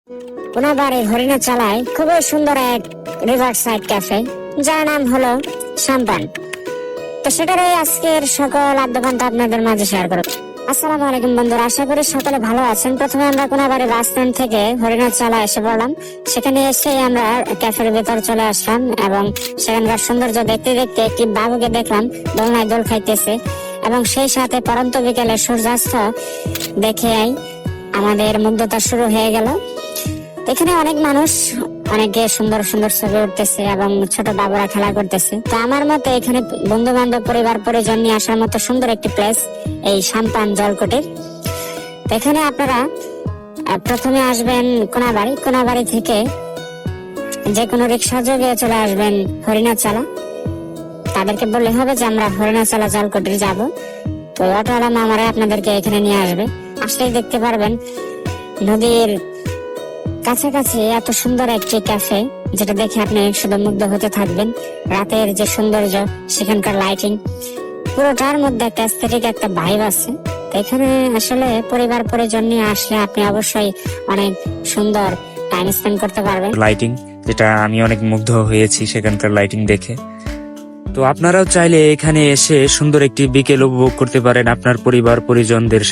কোনাবাড়ি হরিণা চালায় খুবই সুন্দর এক রিভার সাইড ক্যাফে, যার নাম হলো সাম্পান। তো সেটারই আজকের সকল আদ্যপান্ত আপনাদের মাঝে শেয়ার করব। আসসালামু আলাইকুম বন্ধুরা, আশা করি সকলে ভালো আছেন। প্রথমে আমরা কোনাবাড়ি বাস স্ট্যান্ড থেকে হরিণা চালা এসে পড়লাম। সেখানে এসে আমরা ক্যাফের ভেতর চলে আসলাম এবং সেখানকার সৌন্দর্য দেখতে দেখতে একটি বাবুকে দেখলাম দোলনায় দোল খাইতেছে এবং সেই সাথে পরন্ত বিকেলে সূর্যাস্ত দেখে আমাদের মুগ্ধতা শুরু হয়ে গেল। এখানে অনেক মানুষ, অনেকে সুন্দর সুন্দর ছবি উঠতেছে এবং ছোট বাবুরা খেলা করতেছে। তো আমার মতে এখানে বন্ধু বান্ধব পরিবার পরিজন নিয়ে আসার মতো সুন্দর একটি প্লেস এই সাম্পান জলকুটির। তো এখানে আপনারা প্রথমে আসবেন কোনাবাড়ি থেকে যে কোনো রিক্সা যোগে চলে আসবেন হরিণাচালা। তাদেরকে বললে হবে যে আমরা হরিণাচালা জলকুটির যাব। তো অটোওয়ালা মামারা আপনাদেরকে এখানে নিয়ে আসবে। আসলেই দেখতে পারবেন নদীর কাছাকাছি এত সুন্দর একটি ক্যাফে, যেটা দেখে আপনি শুধু মুগ্ধ হতে থাকবেন। রাতের যে সৌন্দর্য, সেখানকার লাইটিং, পুরোটার মধ্যে একটা অ্যাস্থেটিক একটা ভাইব আছে। তো এখানে আসলে পরিবার পরিজন নিয়ে আসলে আপনি অবশ্যই অনেক সুন্দর টাইম স্পেন্ড করতে পারবেন। লাইটিং, যেটা আমি অনেক মুগ্ধ হয়েছি সেখানকার লাইটিং দেখে। তো আপনারাও চাইলে এখানে এসে সুন্দর একটি বিকেল উপভোগ করতে পারেন আপনার পরিবার পরিজনদের